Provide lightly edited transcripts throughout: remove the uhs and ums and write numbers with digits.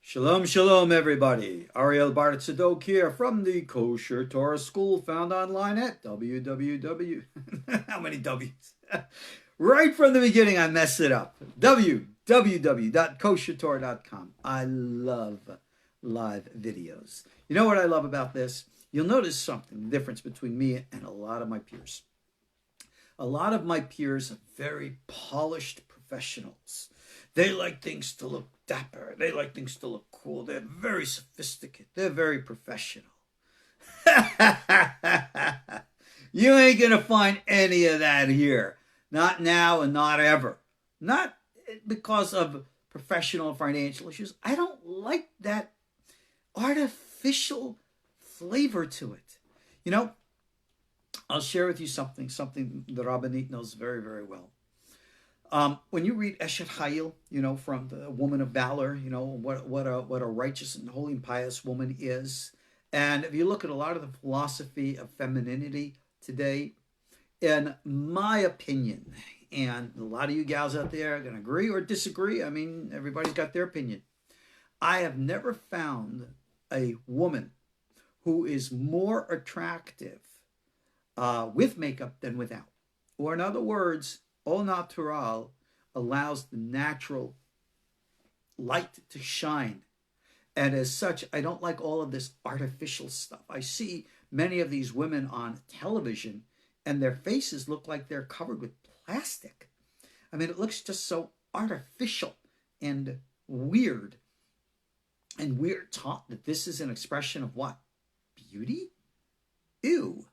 Shalom, shalom, everybody. Ariel Tzadok here from the KosherTorah School, found online at www. How many W's? Right from the beginning, I messed it up. www.koshertorah.com. I love live videos. You know what I love about this? You'll notice something, the difference between me and a lot of my peers. A lot of my peers are very polished professionals. They like things to look dapper. They like things to look cool. They're very sophisticated. They're very professional. You ain't going to find any of that here. Not now and not ever. Not because of professional financial issues. I don't like that artificial flavor to it. You know, I'll share with you something the Rabbanit knows very, very well. When you read Eshet Hayil, from the woman of valor, what a righteous and holy and pious woman is. And if you look at a lot of the philosophy of femininity today, in my opinion, and a lot of you gals out there are going to agree or disagree. I mean, everybody's got their opinion. I have never found a woman who is more attractive with makeup than without. Or in other words, au natural allows the natural light to shine. And as such, I don't like all of this artificial stuff. I see many of these women on television and their faces look like they're covered with plastic. I mean, it looks just so artificial and weird. And we're taught that this is an expression of what? Beauty? Ew.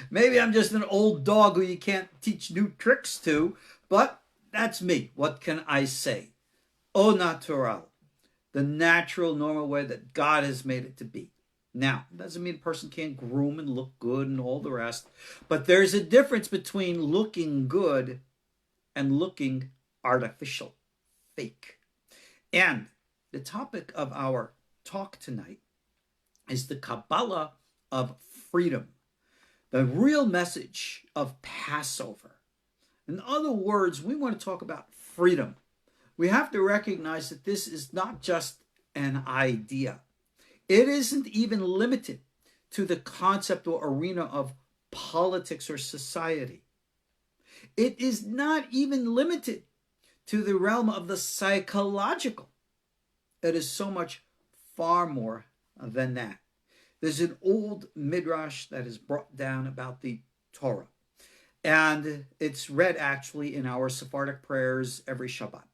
Maybe I'm just an old dog who you can't teach new tricks to, but that's me. What can I say? Au natural, the natural, normal way that God has made it to be. Now, it doesn't mean a person can't groom and look good and all the rest, but there's a difference between looking good and looking artificial, fake. And the topic of our talk tonight is the Kabbalah of Freedom. The real message of Passover. In other words, we want to talk about freedom. We have to recognize that this is not just an idea. It isn't even limited to the concept or arena of politics or society. It is not even limited to the realm of the psychological. It is so much far more than that. There's an old midrash that is brought down about the Torah. And it's read actually in our Sephardic prayers every Shabbat,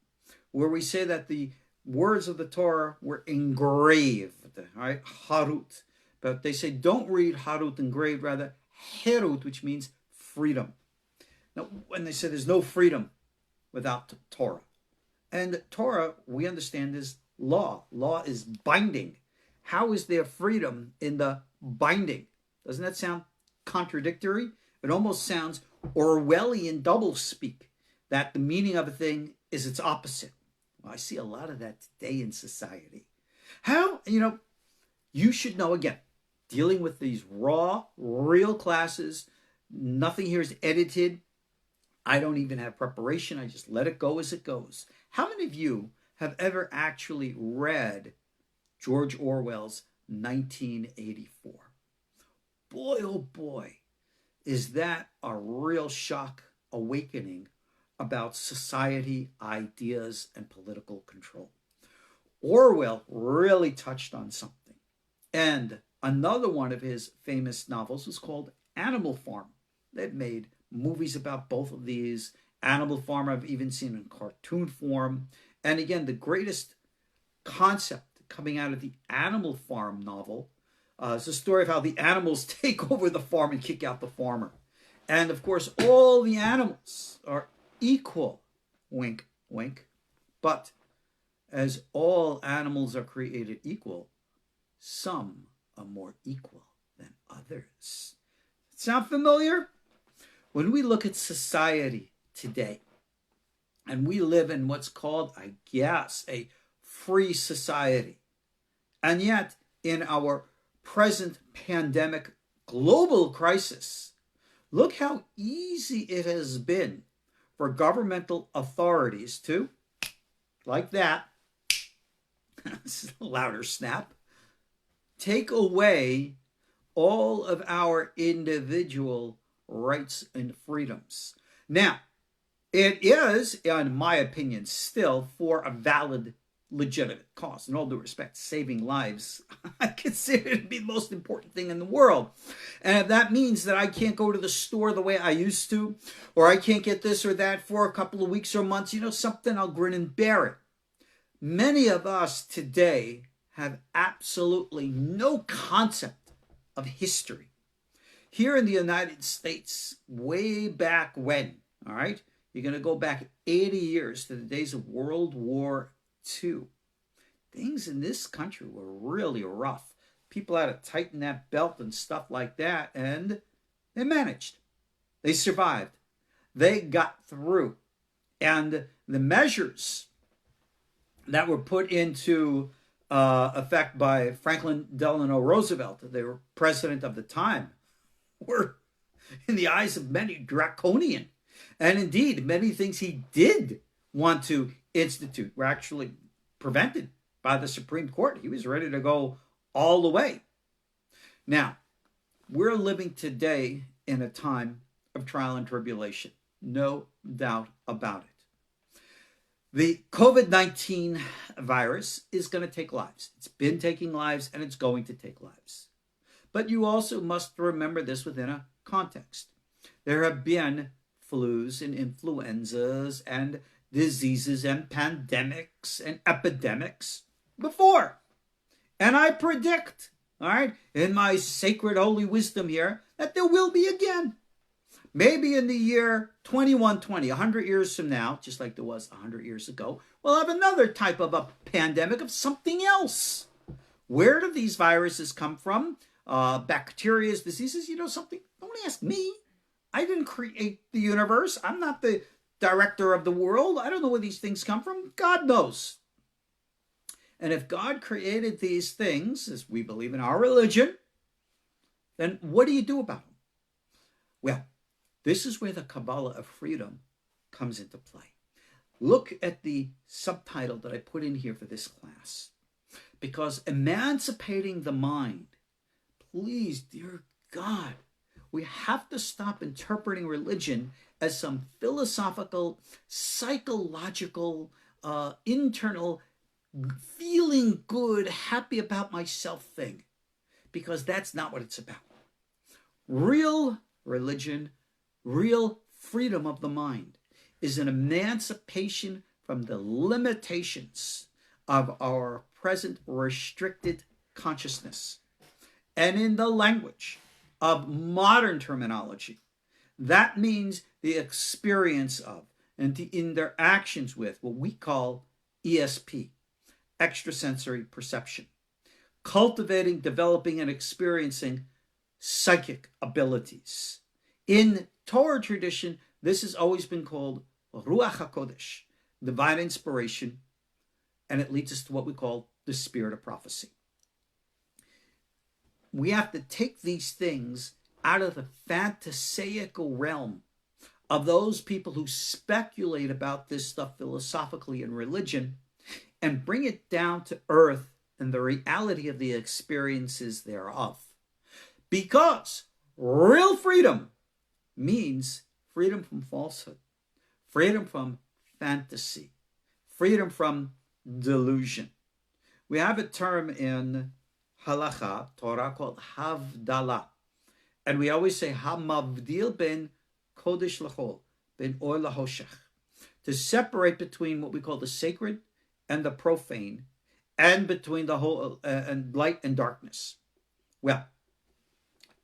where we say that the words of the Torah were engraved, right? Harut. But they say don't read Harut engraved, rather Herut, which means freedom. Now, when they say there's no freedom without Torah. And Torah, we understand, is law. Law is binding. How is there freedom in the binding? Doesn't that sound contradictory? It almost sounds Orwellian doublespeak, that the meaning of a thing is its opposite. Well, I see a lot of that today in society. How, you should know, again, dealing with these raw, real classes, nothing here is edited. I don't even have preparation. I just let it go as it goes. How many of you have ever actually read George Orwell's 1984. Boy, oh boy, is that a real shock awakening about society, ideas, and political control. Orwell really touched on something. And another one of his famous novels was called Animal Farm. They've made movies about both of these. Animal Farm I've even seen in cartoon form. And again, the greatest concept coming out of the Animal Farm novel is a story of how the animals take over the farm and kick out the farmer. And of course, all the animals are equal, wink, wink. But as all animals are created equal, some are more equal than others. Sound familiar? When we look at society today, and we live in what's called, I guess, a free society, and yet, in our present pandemic global crisis, look how easy it has been for governmental authorities to, like that, louder snap, take away all of our individual rights and freedoms. Now, it is, in my opinion, still for a valid, legitimate cause. In all due respect, saving lives, I consider it to be the most important thing in the world. And if that means that I can't go to the store the way I used to, or I can't get this or that for a couple of weeks or months, something, I'll grin and bear it. Many of us today have absolutely no concept of history. Here in the United States, way back when, all right, you're going to go back 80 years to the days of World War II. Things in this country were really rough. People had to tighten that belt and stuff like that, and they managed. They survived. They got through. And the measures that were put into effect by Franklin Delano Roosevelt, they were president of the time, were, in the eyes of many, draconian. And indeed, many things he did want to institute were actually prevented by the Supreme Court. He was ready to go all the way. Now, we're living today in a time of trial and tribulation. No doubt about it. The COVID-19 virus is going to take lives. It's been taking lives, and it's going to take lives. But you also must remember this within a context. There have been flus and influenzas and diseases and pandemics and epidemics before. And I predict, all right, in my sacred holy wisdom here, that there will be again. Maybe in the year 2120, 100 years from now, just like there was 100 years ago, we'll have another type of a pandemic of something else. Where do these viruses come from? Bacteria, diseases, something? Don't ask me. I didn't create the universe. I'm not the director of the world. I don't know where these things come from. God knows. And if God created these things, as we believe in our religion, then what do you do about them? Well, this is where the Kabbalah of Freedom comes into play. Look at the subtitle that I put in here for this class. Because emancipating the mind, please, dear God, we have to stop interpreting religion as some philosophical, psychological, internal, feeling good, happy about myself thing. Because that's not what it's about. Real religion, real freedom of the mind is an emancipation from the limitations of our present restricted consciousness. And in the language of modern terminology, that means the experience of and the interactions with what we call ESP, extrasensory perception, cultivating, developing, and experiencing psychic abilities. In Torah tradition, this has always been called Ruah HaKodesh, divine inspiration, and it leads us to what we call the spirit of prophecy. We have to take these things out of the fantasaical realm of those people who speculate about this stuff philosophically in religion and bring it down to earth and the reality of the experiences thereof. Because real freedom means freedom from falsehood, freedom from fantasy, freedom from delusion. We have a term in Halacha, Torah, called Havdalah. And we always say, Hamavdil ben Kodesh L'chol, ben Or Lahoshech, to separate between what we call the sacred and the profane, and between the whole and light and darkness. Well,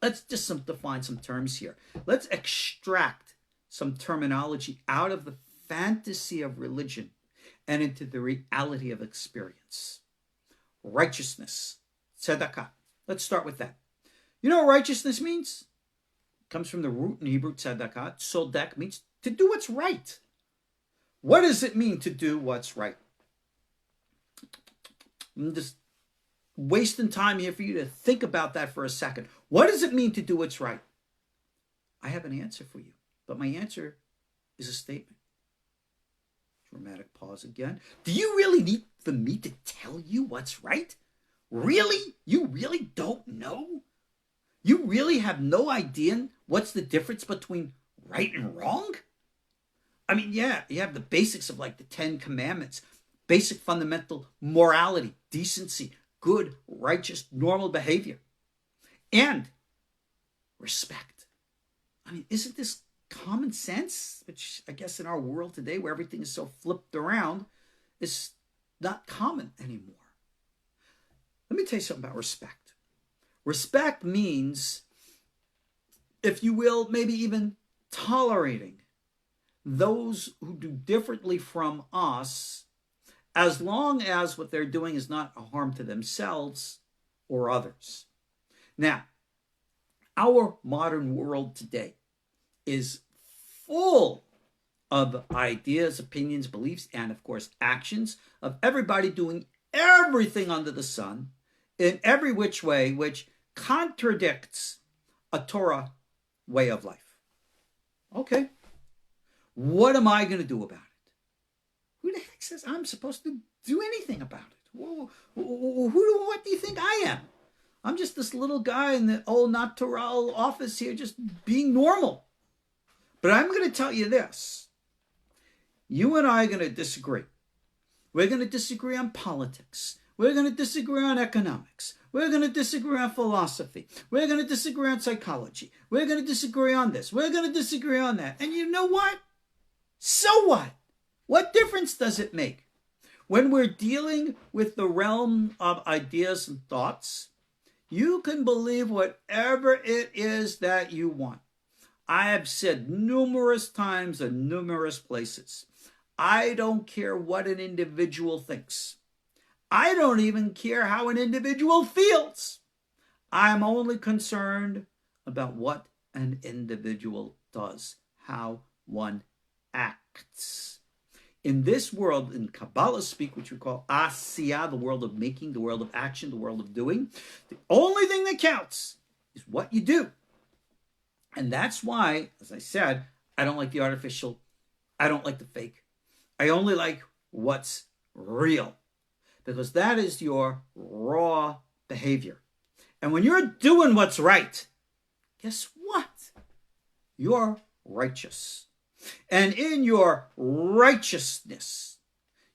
let's just define some terms here. Let's extract some terminology out of the fantasy of religion and into the reality of experience. Righteousness, tzedakah. Let's start with that. You know what righteousness means? It comes from the root in Hebrew, tzedakah. Tzodek means to do what's right. What does it mean to do what's right? I'm just wasting time here for you to think about that for a second. What does it mean to do what's right? I have an answer for you, but my answer is a statement. Dramatic pause again. Do you really need for me to tell you what's right? Really? You really don't know? You really have no idea what's the difference between right and wrong? I mean, yeah, you have the basics of like the 10 Commandments, basic fundamental morality, decency, good, righteous, normal behavior, and respect. I mean, isn't this common sense? Which I guess in our world today, where everything is so flipped around, is not common anymore. Let me tell you something about respect. Respect means, if you will, maybe even tolerating those who do differently from us, as long as what they're doing is not a harm to themselves or others. Now, our modern world today is full of ideas, opinions, beliefs, and of course actions of everybody doing everything under the sun in every which way, which contradicts a Torah way of life. Okay, what am I going to do about it? Who the heck says I'm supposed to do anything about it? What do you think I am? I'm just this little guy in the old natural office here, just being normal. But I'm going to tell you this. You and I are going to disagree. We're going to disagree on politics. We're going to disagree on economics. We're going to disagree on philosophy. We're going to disagree on psychology. We're going to disagree on this. We're going to disagree on that. And you know what? So what? What difference does it make? When we're dealing with the realm of ideas and thoughts, you can believe whatever it is that you want. I have said numerous times in numerous places, I don't care what an individual thinks. I don't even care how an individual feels. I'm only concerned about what an individual does, how one acts. In this world, in Kabbalah speak, which we call Asiyah, the world of making, the world of action, the world of doing, the only thing that counts is what you do. And that's why, as I said, I don't like the artificial. I don't like the fake. I only like what's real, because that is your raw behavior. And when you're doing what's right, guess what? You're righteous. And in your righteousness,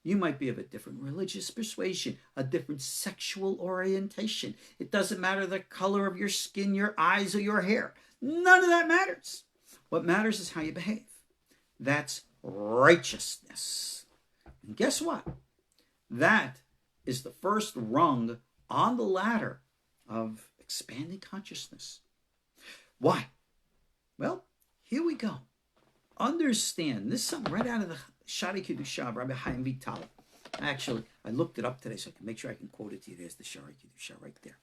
you might be of a different religious persuasion, a different sexual orientation. It doesn't matter the color of your skin, your eyes, or your hair. None of that matters. What matters is how you behave. That's righteousness. And guess what? That is the first rung on the ladder of expanding consciousness. Why? Well, here we go. Understand, this is something right out of the Sha'arei Kedusha of Rabbi Hayim Vital. Actually, I looked it up today so I can make sure I can quote it to you. There's the Sha'arei Kedusha right there.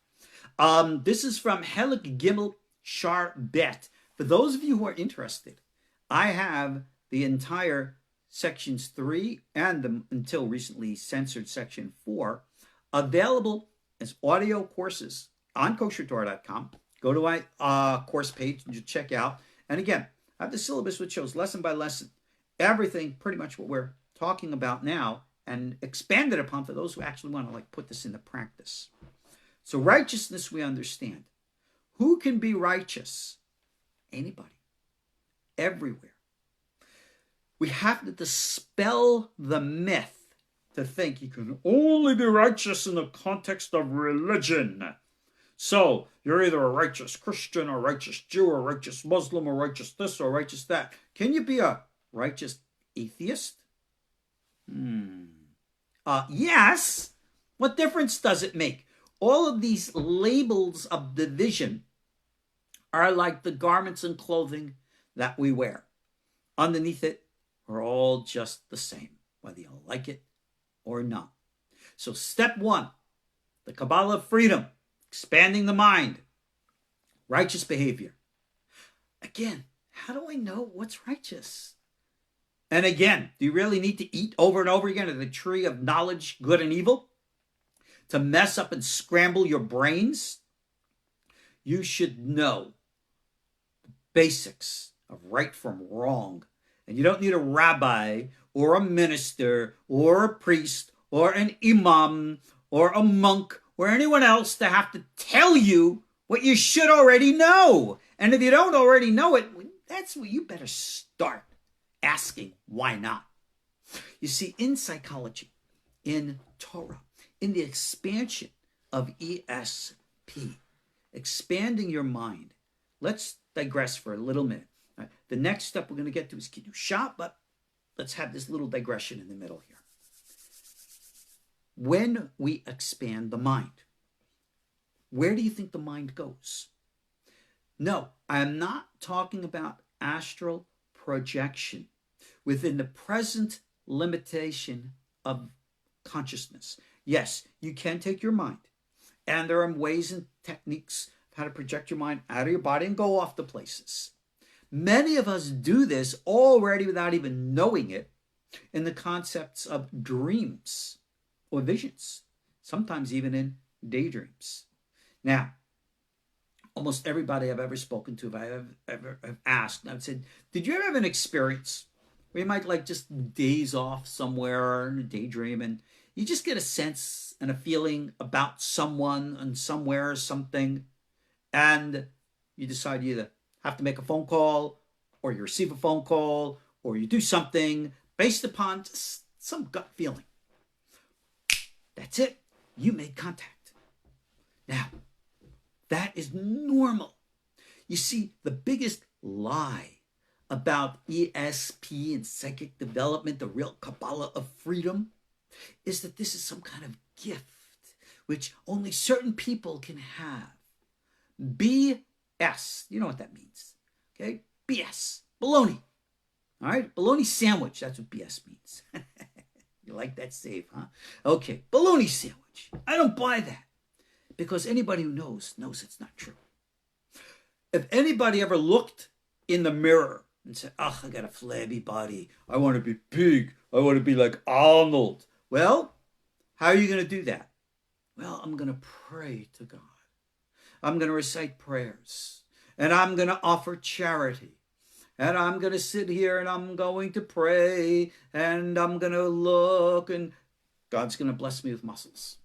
This is from Helik Gimel Shar Bet. For those of you who are interested, I have the entire sections 3 and the until recently censored section 4 available as audio courses on KosherTorah.com. Go to my course page and just check out. And again, I have the syllabus which shows lesson by lesson everything, pretty much what we're talking about now, and expanded upon for those who actually want to like put this into practice. So righteousness, we understand. Who can be righteous? Anybody. Everywhere. We have to dispel the myth to think you can only be righteous in the context of religion. So you're either a righteous Christian or righteous Jew or righteous Muslim or righteous this or righteous that. Can you be a righteous atheist? Yes. What difference does it make? All of these labels of division are like the garments and clothing that we wear. Underneath it, we're all just the same, whether you like it or not. So step 1, the Kabbalah of Freedom, expanding the mind, righteous behavior. Again, how do I know what's righteous? And again, do you really need to eat over and over again of the tree of knowledge, good and evil, to mess up and scramble your brains? You should know the basics of right from wrong. And you don't need a rabbi or a minister or a priest or an imam or a monk or anyone else to have to tell you what you should already know. And if you don't already know it, that's where you better start asking why not. You see, in psychology, in Torah, in the expansion of ESP, expanding your mind, let's digress for a little minute. Right. The next step we're going to get to is Kedusha, but let's have this little digression in the middle here. When we expand the mind, where do you think the mind goes? No, I am not talking about astral projection within the present limitation of consciousness. Yes, you can take your mind, and there are ways and techniques of how to project your mind out of your body and go off to places. Many of us do this already without even knowing it in the concepts of dreams or visions, sometimes even in daydreams. Now, almost everybody I've ever spoken to, if I have ever asked, I've said, did you ever have an experience where you might like just daze off somewhere in a daydream and you just get a sense and a feeling about someone and somewhere or something, and you decide you either have to make a phone call or you receive a phone call or you do something based upon some gut feeling. That's it. You made contact. Now, that is normal. You see, the biggest lie about ESP and psychic development, the real Kabbalah of Freedom, is that this is some kind of gift which only certain people can have. BS. You know what that means. Okay? BS. Baloney. All right? Baloney sandwich. That's what BS means. You like that save, huh? Okay. Baloney sandwich. I don't buy that. Because anybody who knows it's not true. If anybody ever looked in the mirror and said, I got a flabby body. I want to be big. I want to be like Arnold. Well, how are you going to do that? Well, I'm going to pray to God. I'm going to recite prayers. And I'm going to offer charity. And I'm going to sit here and I'm going to pray. And I'm going to look. And God's going to bless me with muscles.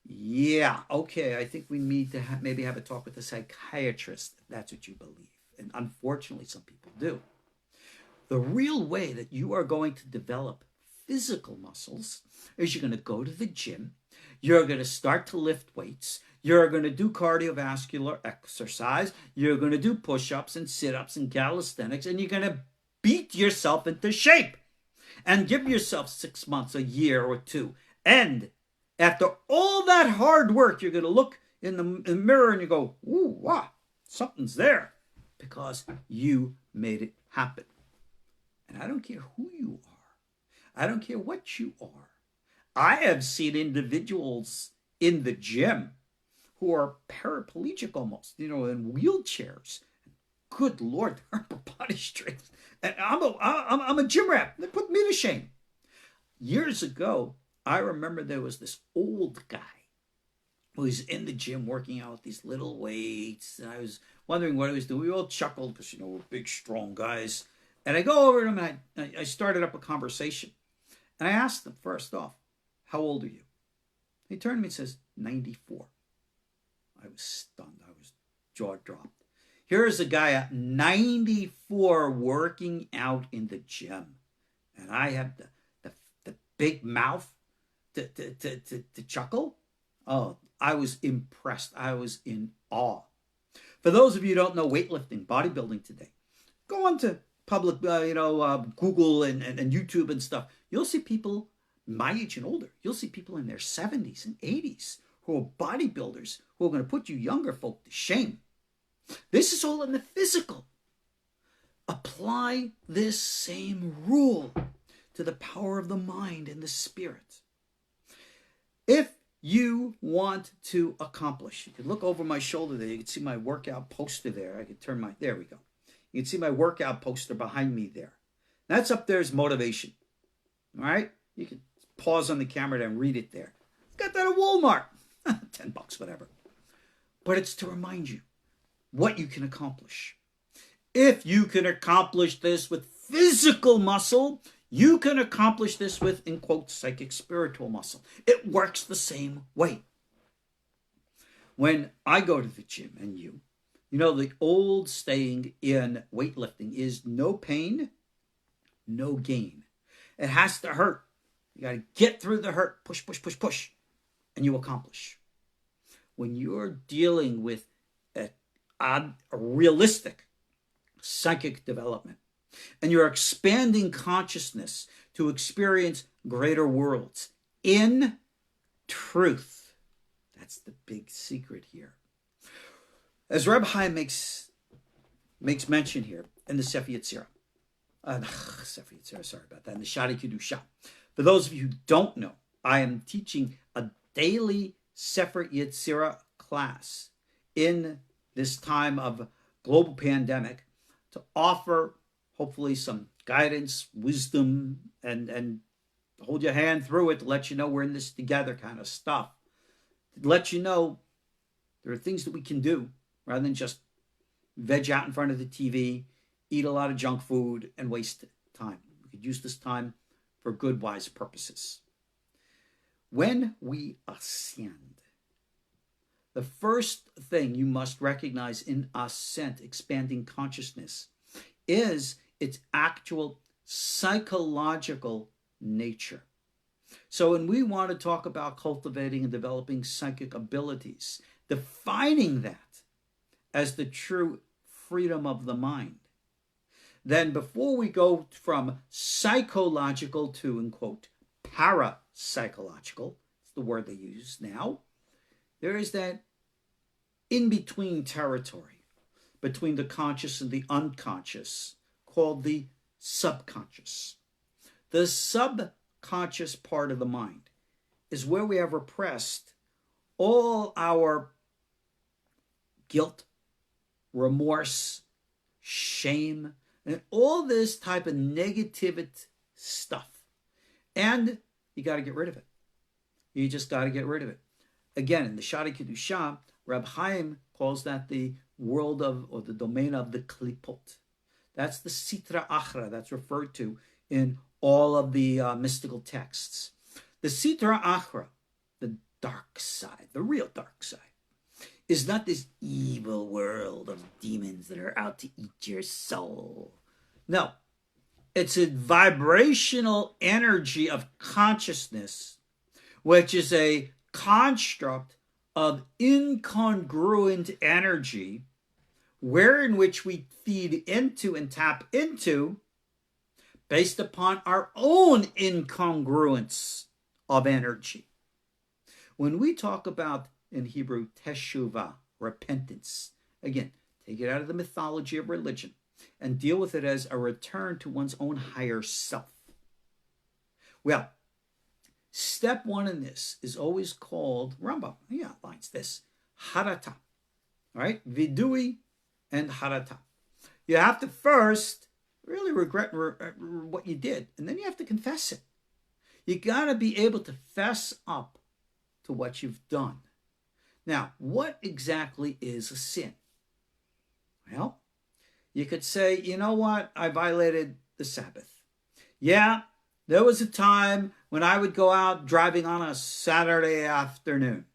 Yeah, okay, I think we need to maybe have a talk with a psychiatrist if that's what you believe. And unfortunately, some people do. The real way that you are going to develop physical muscles is you're going to go to the gym, you're going to start to lift weights, you're going to do cardiovascular exercise, you're going to do push-ups and sit-ups and calisthenics, and you're going to beat yourself into shape and give yourself 6 months, a year or two. And after all that hard work, you're going to look in the mirror and you go, ooh, wow, something's there. Because you made it happen. And I don't care who you are. I don't care what you are. I have seen individuals in the gym who are paraplegic almost, in wheelchairs. Good Lord, their upper body strength. And I'm a gym rat. They put me to shame. Years ago, I remember there was this old guy who was in the gym working out with these little weights. And I was wondering what he was doing. We all chuckled because, we're big, strong guys. And I go over to him and I started up a conversation. And I asked him, first off, how old are you? He turned to me and says, 94. I was stunned. I was jaw dropped. Here's a guy at 94 working out in the gym. And I have the big mouth to chuckle. Oh, I was impressed. I was in awe. For those of you who don't know weightlifting, bodybuilding today, go on to public, Google and YouTube and stuff. You'll see people my age and older. You'll see people in their 70s and 80s who are bodybuilders who are going to put you younger folk to shame. This is all in the physical. Apply this same rule to the power of the mind and the spirit. If you want to accomplish, you can look over my shoulder there. You can see my workout poster there. I can turn there we go. You can see my workout poster behind me there. That's up there is motivation. All right? You can pause on the camera and read it there. Got that at Walmart. $10, whatever. But it's to remind you what you can accomplish. If you can accomplish this with physical muscle, you can accomplish this with, in quotes, psychic spiritual muscle. It works the same way. When I go to the gym, and you know, the old saying in weightlifting is no pain, no gain. It has to hurt. You got to get through the hurt. Push, push, push, push. And you accomplish. When you're dealing with a realistic psychic development, and you're expanding consciousness to experience greater worlds in truth, that's the big secret here. As Reb Hayim makes mention here in the Sefer Yetzirah, sorry about that, in the Sha'arei Kedusha. For those of you who don't know, I am teaching a daily Sefer Yetzirah class in this time of global pandemic to offer hopefully some guidance, wisdom, and hold your hand through it to let you know we're in this together kind of stuff. To let you know there are things that we can do rather than just veg out in front of the TV, eat a lot of junk food, and waste time. We could use this time for good, wise purposes. When we ascend, the first thing you must recognize in ascent, expanding consciousness, is its actual psychological nature. So when we want to talk about cultivating and developing psychic abilities, defining that as the true freedom of the mind, then before we go from psychological to, in quote, parapsychological, it's the word they use now, there is that in-between territory between the conscious and the unconscious called the subconscious. The subconscious part of the mind is where we have repressed all our guilt, remorse, shame, and all this type of negative stuff. And you got to get rid of it. You just got to get rid of it. Again, in the Sha'arei Kedusha, Reb Hayim calls that the world of, or the domain of the klipot. That's the sitra achra that's referred to in all of the mystical texts. The sitra achra, the dark side, the real dark side, is not this evil world of demons that are out to eat your soul. No, it's a vibrational energy of consciousness, which is a construct of incongruent energy, wherein which we feed into and tap into based upon our own incongruence of energy. When we talk about, in Hebrew, teshuvah, repentance, again, take it out of the mythology of religion and deal with it as a return to one's own higher self. Well, step one in this is always called, Rambam, he outlines this, harata, right? Vidui and harata. You have to first really regret what you did, and then you have to confess it. You got to be able to fess up to what you've done. Now, what exactly is a sin? Well, you could say, you know what? I violated the Sabbath. Yeah, there was a time when I would go out driving on a Saturday afternoon.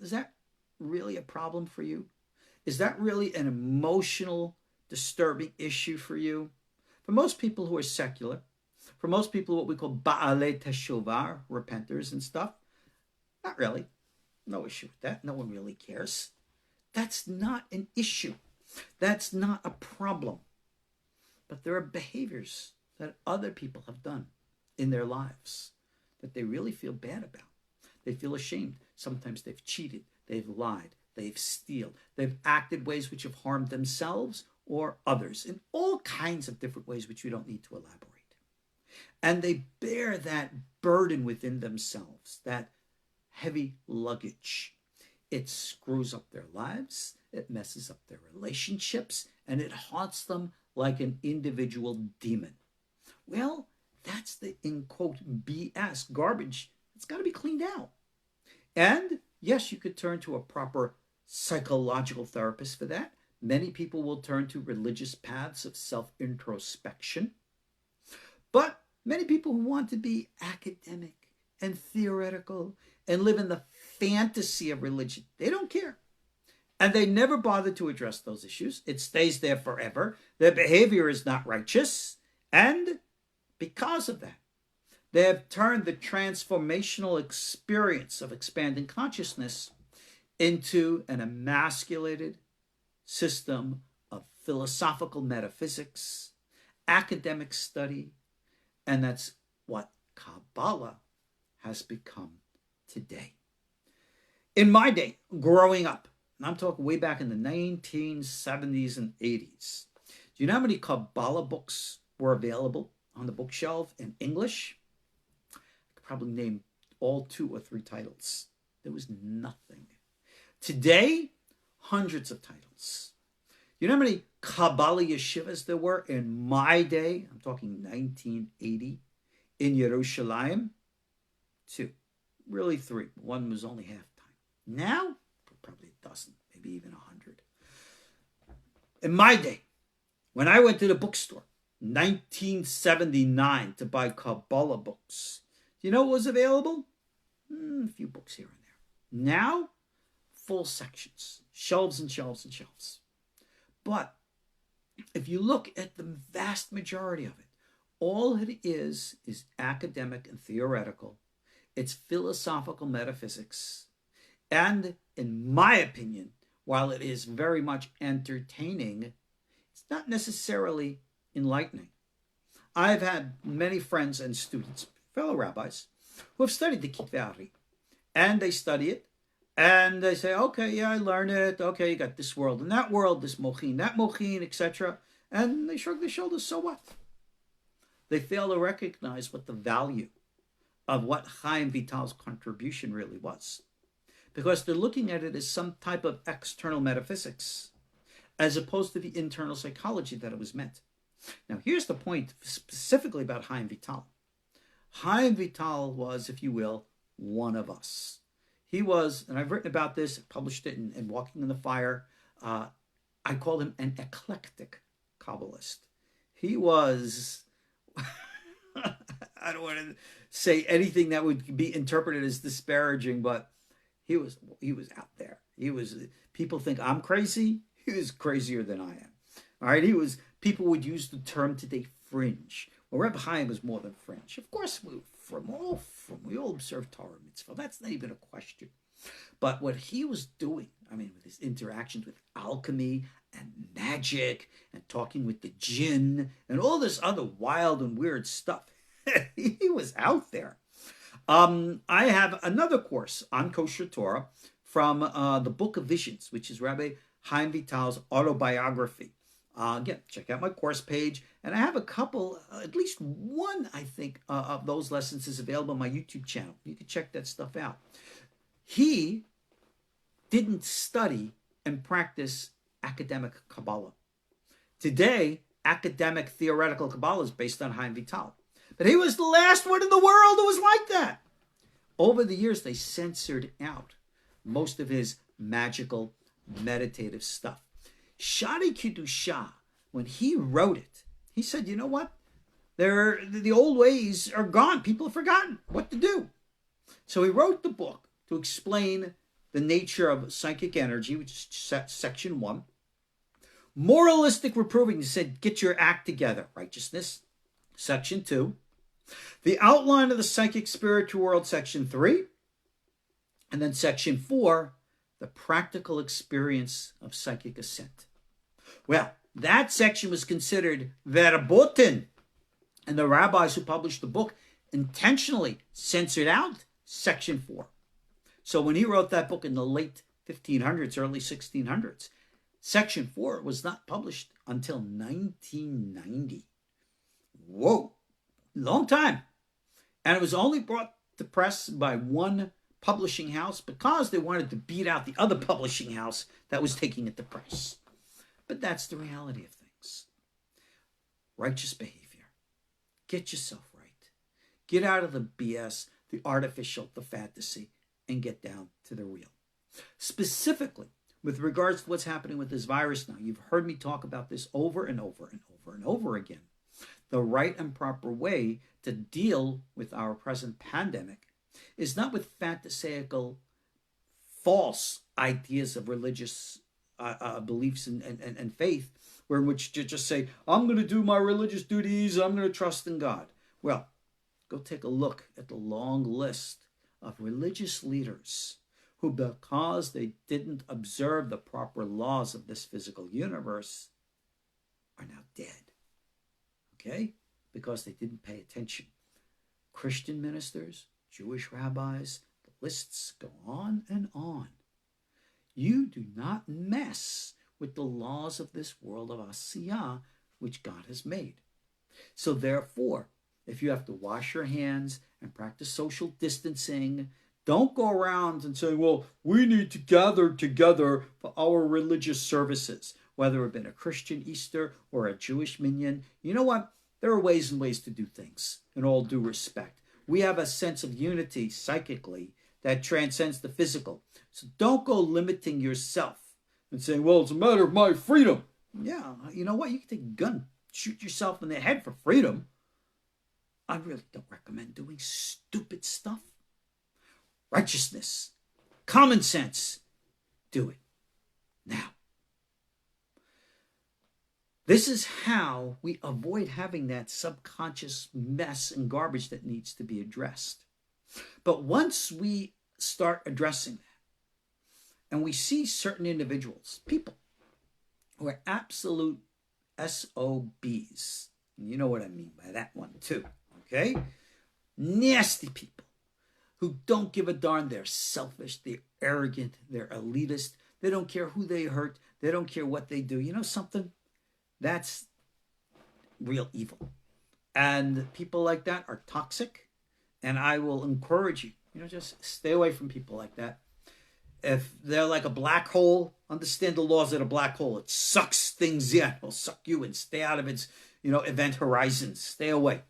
Is that really a problem for you? Is that really an emotional, disturbing issue for you? For most people who are secular, for most people what we call ba'alei teshuvah, repenters and stuff, not really. No issue with that. No one really cares. That's not an issue. That's not a problem. But there are behaviors that other people have done in their lives that they really feel bad about. They feel ashamed. Sometimes they've cheated, they've lied, they've stealed, they've acted ways which have harmed themselves or others in all kinds of different ways which we don't need to elaborate. And they bear that burden within themselves, that heavy luggage. It screws up their lives, it messes up their relationships, and it haunts them like an individual demon. Well, that's the, in quote, BS, garbage. It's got to be cleaned out. And yes, you could turn to a proper psychological therapist for that, Many people will turn to religious paths of self-introspection. But many people who want to be academic and theoretical and live in the fantasy of religion, they don't care. And they never bother to address those issues. It stays there forever. Their behavior is not righteous. And because of that, they have turned the transformational experience of expanding consciousness into an emasculated system of philosophical metaphysics, academic study, and that's what Kabbalah has become today. In my day, growing up, and I'm talking way back in the 1970s and 80s, do you know how many Kabbalah books were available on the bookshelf in English? I could probably name all 2 or 3 titles. There was nothing. Today, hundreds of titles. You know how many Kabbalah yeshivas there were in my day? I'm talking 1980 in Yerushalayim. 2, really 3. One was only half time. Now, probably a dozen, maybe even 100. In my day, when I went to the bookstore, 1979, to buy Kabbalah books, do you know what was available? A few books here and there. Now, full sections, shelves and shelves and shelves. But if you look at the vast majority of it, all it is academic and theoretical. It's philosophical metaphysics. And in my opinion, while it is very much entertaining, it's not necessarily enlightening. I've had many friends and students, fellow rabbis, who have studied the Kitvari. And they study it. And they say, okay, yeah, I learned it. Okay, you got this world and that world, this mochin, that mochin, etc. And they shrug their shoulders, so what? They fail to recognize what the value of what Chaim Vital's contribution really was. Because they're looking at it as some type of external metaphysics, as opposed to the internal psychology that it was meant. Now, here's the point specifically about Chaim Vital. Chaim Vital was, if you will, one of us. He was, and I've written about this, published it in Walking in the Fire. I call him an eclectic Kabbalist. He was, I don't want to say anything that would be interpreted as disparaging, but he was out there. People think I'm crazy. He was crazier than I am. All right, people would use the term today, fringe. Well, Reb Hayim was more than fringe. Of course, we all observe Torah mitzvah. That's not even a question. But what he was doing, with his interactions with alchemy and magic and talking with the jinn and all this other wild and weird stuff, he was out there. I have another course on KosherTorah from the Book of Visions, which is Rabbi Chaim Vital's autobiography. Again, check out my course page. And I have a couple, at least one, I think, of those lessons is available on my YouTube channel. You can check that stuff out. He didn't study and practice academic Kabbalah. Today, academic theoretical Kabbalah is based on Chaim Vital. But he was the last one in the world who was like that. Over the years, they censored out most of his magical, meditative stuff. Sha'arei Kedusha, when he wrote it, he said, you know what? The old ways are gone. People have forgotten what to do. So he wrote the book to explain the nature of psychic energy, which is section 1. Moralistic reproving, he said, get your act together. Righteousness, section 2. The outline of the psychic spiritual world, section 3. And then section 4, the practical experience of psychic ascent. Well, that section was considered verboten, and the rabbis who published the book intentionally censored out section 4. So when he wrote that book in the late 1500s, early 1600s, section 4 was not published until 1990. Whoa, long time. And it was only brought to press by one publishing house because they wanted to beat out the other publishing house that was taking it to press. But that's the reality of things. Righteous behavior. Get yourself right. Get out of the BS, the artificial, the fantasy, and get down to the real. Specifically, with regards to what's happening with this virus now. You've heard me talk about this over and over and over and over again. The right and proper way to deal with our present pandemic is not with pharisaical, false ideas of religious beliefs and faith, where in which you just say, I'm going to do my religious duties, I'm going to trust in God. Well, go take a look at the long list of religious leaders who, because they didn't observe the proper laws of this physical universe, are now dead. Okay? Because they didn't pay attention. Christian ministers, Jewish rabbis, the lists go on and on. You do not mess with the laws of this world of Asiyah, which God has made. So therefore, if you have to wash your hands and practice social distancing, don't go around and say, well, we need to gather together for our religious services, whether it be a Christian Easter or a Jewish minyan. You know what? There are ways and ways to do things, in all due respect. We have a sense of unity psychically that transcends the physical. So don't go limiting yourself and saying, well, it's a matter of my freedom. Yeah, you know what? You can take a gun, shoot yourself in the head for freedom. I really don't recommend doing stupid stuff. Righteousness, common sense, do it now. This is how we avoid having that subconscious mess and garbage that needs to be addressed. But once we start addressing that, and we see certain individuals, people, who are absolute SOBs, and you know what I mean by that one too, okay? Nasty people who don't give a darn. They're selfish, they're arrogant, they're elitist, they don't care who they hurt, they don't care what they do. You know something? That's real evil. And people like that are toxic, and I will encourage you, just stay away from people like that. If they're like a black hole, understand the laws of the black hole. It sucks things in. It'll suck you in. Stay out of its, event horizons. Stay away.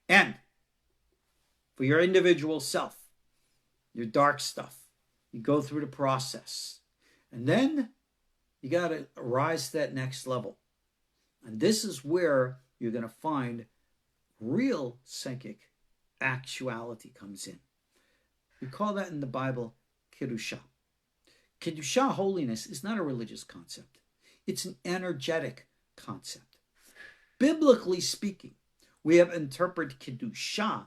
And for your individual self, your dark stuff, you go through the process. And then you got to rise to that next level. And this is where you're going to find real psychic actuality comes in. We call that in the Bible Kedusha. Kedusha, holiness, is not a religious concept. It's an energetic concept. Biblically speaking, we have interpreted Kedusha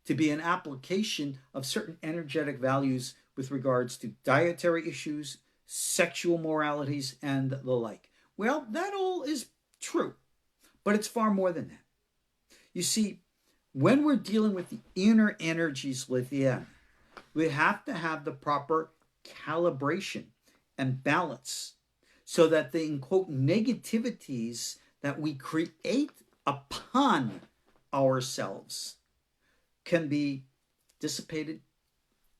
to be an application of certain energetic values with regards to dietary issues, sexual moralities, and the like. Well, that all is true, but it's far more than that. You see, when we're dealing with the inner energies within, we have to have the proper calibration and balance so that the, quote, negativities that we create upon ourselves can be dissipated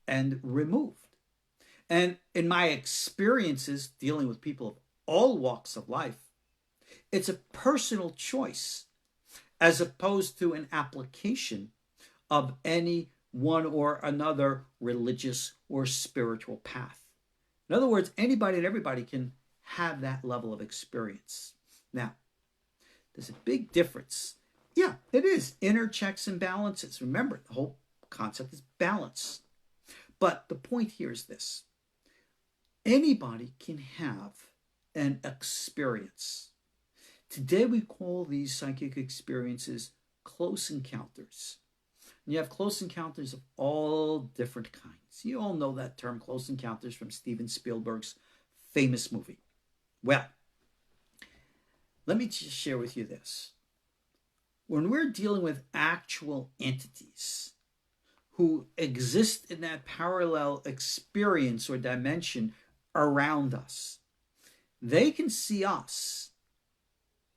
and removed. And in my experiences dealing with people of all walks of life, it's a personal choice as opposed to an application of any one or another religious or spiritual path. In other words, anybody and everybody can have that level of experience. Now, there's a big difference. Yeah, it is. Inner checks and balances. Remember, the whole concept is balance. But the point here is this. Anybody can have an experience. Today we call these psychic experiences close encounters. And you have close encounters of all different kinds. You all know that term, close encounters, from Steven Spielberg's famous movie. Well, let me just share with you this. When we're dealing with actual entities who exist in that parallel experience or dimension around us, they can see us,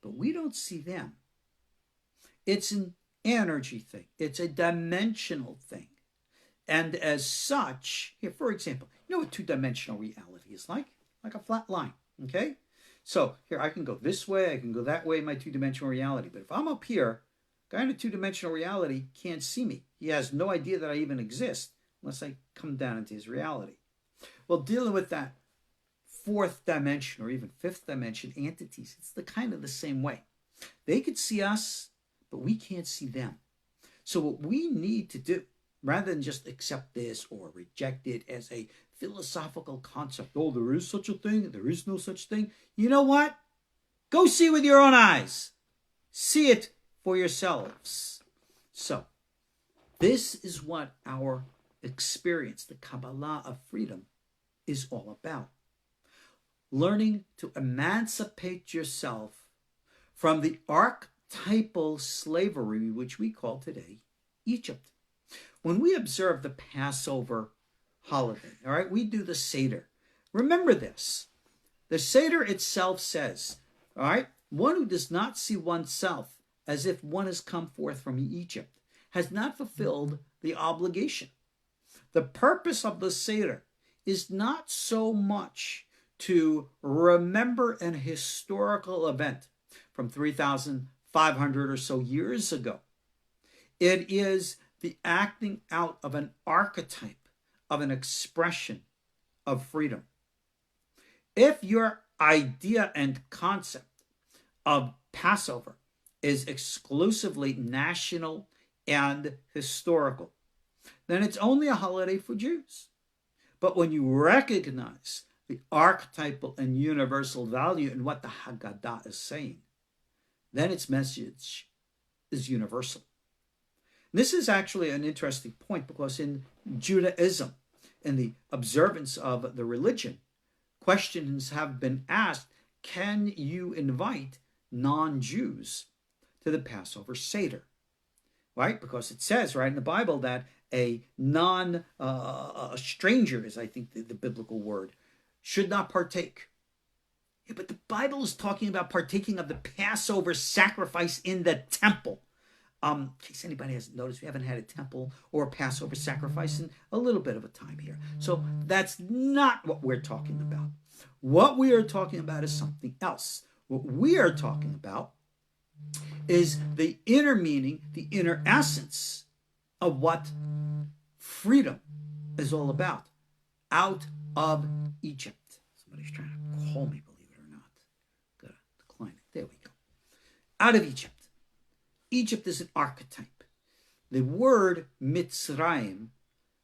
but we don't see them. It's an energy thing. It's a dimensional thing. And as such, here, for example, you know what two-dimensional reality is like? Like a flat line, okay? So here, I can go this way, I can go that way in my two-dimensional reality. But if I'm up here, guy in a two-dimensional reality can't see me. He has no idea that I even exist unless I come down into his reality. Well, dealing with that fourth dimension or even fifth dimension entities. It's the kind of the same way. They could see us, but we can't see them. So what we need to do, rather than just accept this or reject it as a philosophical concept, oh, there is such a thing, there is no such thing. You know what? Go see with your own eyes. See it for yourselves. So, this is what our experience, the Kabbalah of Freedom, is all about. Learning to emancipate yourself from the archetypal slavery, which we call today Egypt. When we observe the Passover holiday, all right, we do the Seder. Remember this. The Seder itself says, all right, one who does not see oneself as if one has come forth from Egypt has not fulfilled the obligation. The purpose of the Seder is not so much to remember an historical event from 3,500 or so years ago. It is the acting out of an archetype, of an expression of freedom. If your idea and concept of Passover is exclusively national and historical, then it's only a holiday for Jews. But when you recognize the archetypal and universal value in what the Haggadah is saying, then its message is universal. This is actually an interesting point because in Judaism, in the observance of the religion, questions have been asked, can you invite non-Jews to the Passover Seder? Right? Because it says right in the Bible that a stranger is, I think, the biblical word, should not partake. Yeah, but the Bible is talking about partaking of the Passover sacrifice in the temple. In case anybody hasn't noticed, we haven't had a temple or a Passover sacrifice in a little bit of a time here. So that's not what we're talking about. What we are talking about is something else. What we are talking about is the inner meaning, the inner essence of what freedom is all about. Out of Egypt. Somebody's trying to call me, believe it or not. Gotta decline it. There we go. Out of Egypt. Egypt is an archetype. The word Mitzrayim,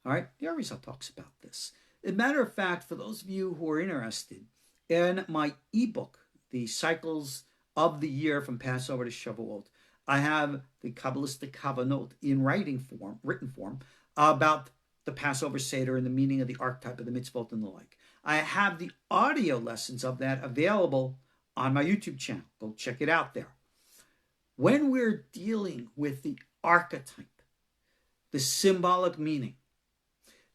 all right, the Ariel talks about this. As a matter of fact, for those of you who are interested, in my ebook, The Cycles of the Year from Passover to Shavuot, I have the Kabbalistic Kavanot in written form, about the Passover Seder and the meaning of the archetype of the mitzvot and the like. I have the audio lessons of that available on my YouTube channel. Go check it out there. When we're dealing with the archetype, the symbolic meaning,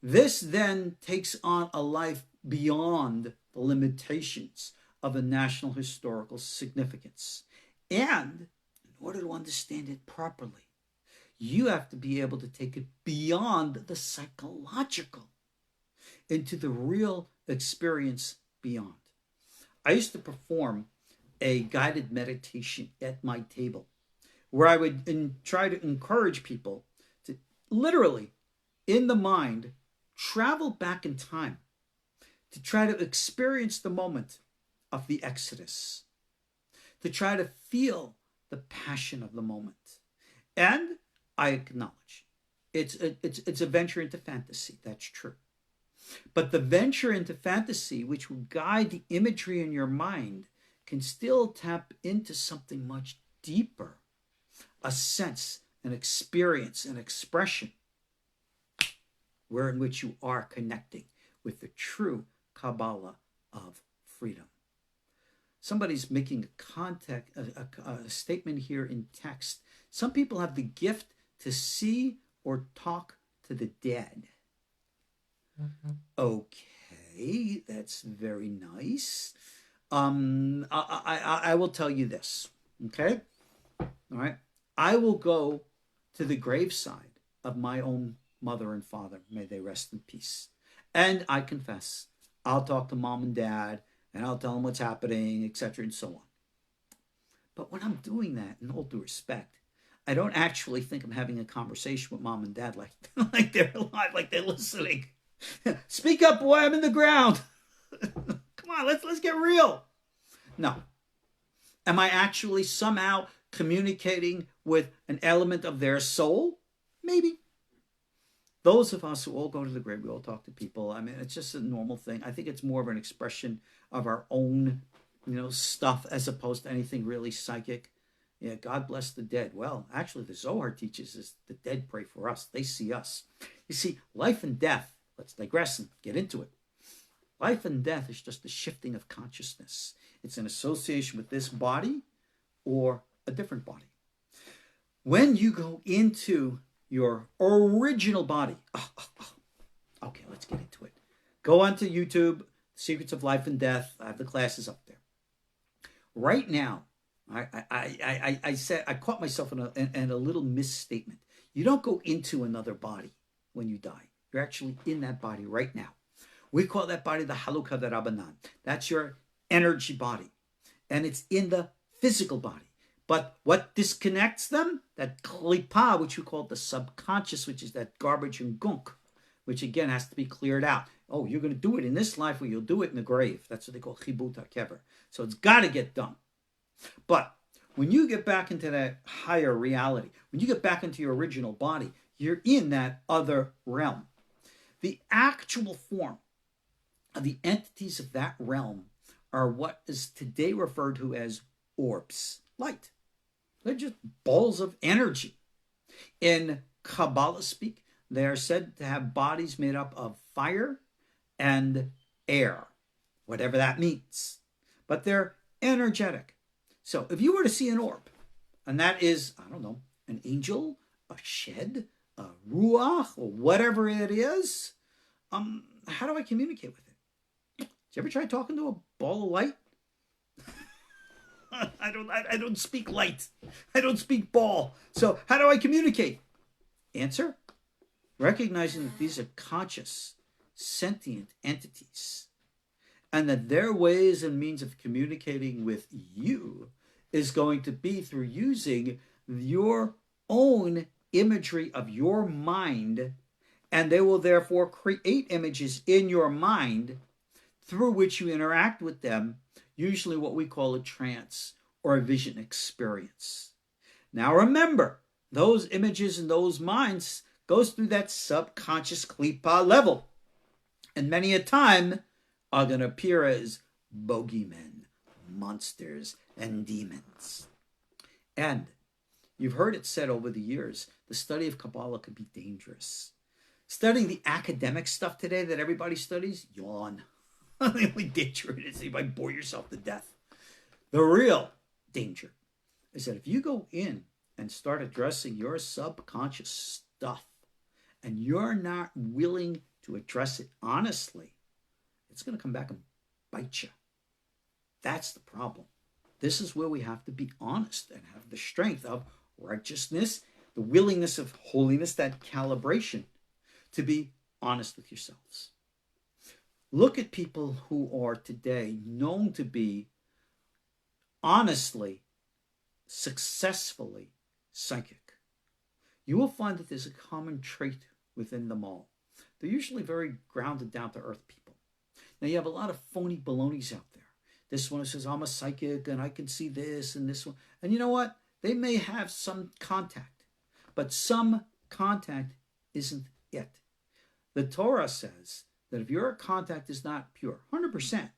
this then takes on a life beyond the limitations of a national historical significance. And in order to understand it properly, you have to be able to take it beyond the psychological into the real experience beyond. I used to perform a guided meditation at my table where I would try to encourage people to literally, in the mind, travel back in time to try to experience the moment of the Exodus, to try to feel the passion of the moment. And I acknowledge it's a venture into fantasy. That's true. But the venture into fantasy, which will guide the imagery in your mind, can still tap into something much deeper, a sense, an experience, an expression, where in which you are connecting with the true Kabbalah of freedom. Somebody's making a statement here in text. Some people have the gift to see or talk to the dead. Okay, that's very nice. I will tell you this, okay? All right. I will go to the graveside of my own mother and father. May they rest in peace. And I confess, I'll talk to mom and dad, and I'll tell them what's happening, etc., and so on. But when I'm doing that, in all due respect, I don't actually think I'm having a conversation with mom and dad like they're alive, like they're listening. Speak up, boy, I'm in the ground. Come on, let's get real. No. Am I actually somehow communicating with an element of their soul? Maybe. Those of us who all go to the grave, we all talk to people. I mean, it's just a normal thing. I think it's more of an expression of our own, stuff as opposed to anything really psychic. Yeah, God bless the dead. Well, actually, the Zohar teaches us the dead pray for us. They see us. You see, life and death, let's digress and get into it. Life and death is just a shifting of consciousness. It's an association with this body or a different body. When you go into your original body, okay, let's get into it. Go onto YouTube, Secrets of Life and Death. I have the classes up there. Right now, I said I caught myself in a little misstatement. You don't go into another body when you die. You're actually in that body right now. We call that body the Halukah Darabanan. That's your energy body. And it's in the physical body. But what disconnects them? That klipa, which we call the subconscious, which is that garbage and gunk, which again has to be cleared out. Oh, you're going to do it in this life, or you'll do it in the grave. That's what they call chibut hakever. So it's got to get done. But when you get back into that higher reality, when you get back into your original body, you're in that other realm. The actual form of the entities of that realm are what is today referred to as orbs, light. They're just balls of energy. In Kabbalah speak, they are said to have bodies made up of fire and air, whatever that means. But they're energetic. So if you were to see an orb, and that is, I don't know, an angel, a shed, a Ruah, or whatever it is, how do I communicate with it? Did you ever try talking to a ball of light? I don't speak light. I don't speak ball. So how do I communicate? Answer: recognizing that these are conscious, sentient entities, and that their ways and means of communicating with you is going to be through using your own imagery of your mind, and they will therefore create images in your mind through which you interact with them, usually what we call a trance or a vision experience. Now remember, those images and those minds goes through that subconscious klipa level, and many a time are going to appear as bogeymen, monsters, and demons. And you've heard it said over the years, the study of Kabbalah could be dangerous. Studying the academic stuff today that everybody studies, yawn. The only danger it is you might bore yourself to death. The real danger is that if you go in and start addressing your subconscious stuff and you're not willing to address it honestly, it's going to come back and bite you. That's the problem. This is where we have to be honest and have the strength of righteousness, the willingness of holiness, that calibration to be honest with yourselves. Look at people who are today known to be honestly, successfully psychic. You will find that there's a common trait within them all. They're usually very grounded, down-to-earth people. Now, you have a lot of phony balonies out there. This one says, I'm a psychic, and I can see this, and this one. And you know what? They may have some contact, but some contact isn't it. The Torah says that if your contact is not pure, 100%,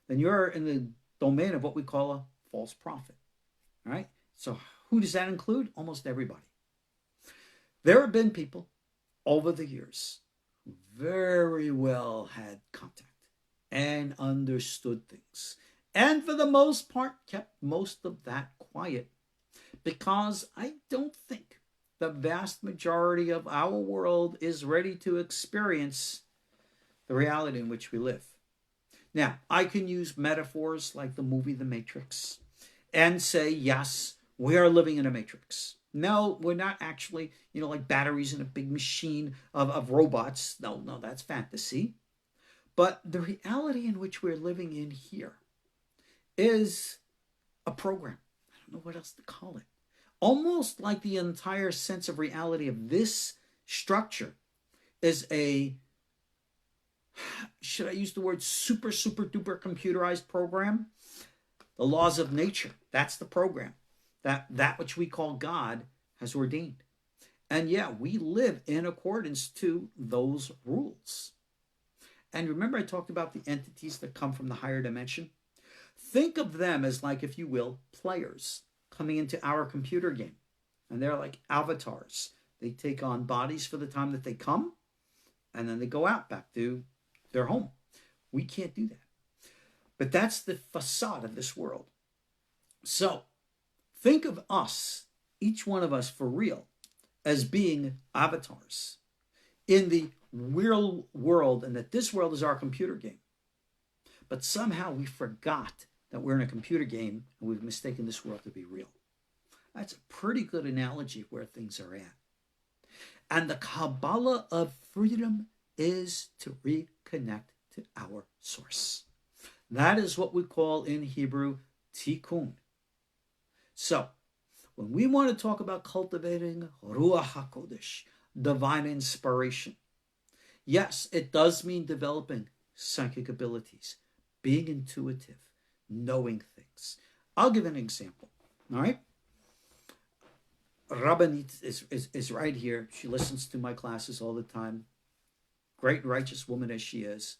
then you're in the domain of what we call a false prophet. All right? So who does that include? Almost everybody. There have been people over the years who very well had contact and understood things, and for the most part kept most of that quiet, because I don't think the vast majority of our world is ready to experience the reality in which we live. Now, I can use metaphors like the movie The Matrix and say, yes, we are living in a matrix. No, we're not actually, like batteries in a big machine of robots. No, that's fantasy. But the reality in which we're living in here is a program. I don't know what else to call it. Almost like the entire sense of reality of this structure is a should I use the word super, super duper computerized program? The laws of nature. That's the program. That which we call God has ordained. And yeah, we live in accordance to those rules. And remember I talked about the entities that come from the higher dimension? Think of them as like, if you will, players coming into our computer game. And they're like avatars. They take on bodies for the time that they come, and then they go out back to their home. We can't do that. But that's the facade of this world. So think of us, each one of us for real, as being avatars in the real world, and that this world is our computer game. But somehow we forgot that we're in a computer game and we've mistaken this world to be real. That's a pretty good analogy of where things are at. And the Kabbalah of Freedom is to reconnect to our source. That is what we call in Hebrew tikkun. So, when we want to talk about cultivating Ruah HaKodesh, divine inspiration, yes, it does mean developing psychic abilities, being intuitive, knowing things. I'll give an example, all right? Rabbanit is right here. She listens to my classes all the time. Great righteous woman as she is.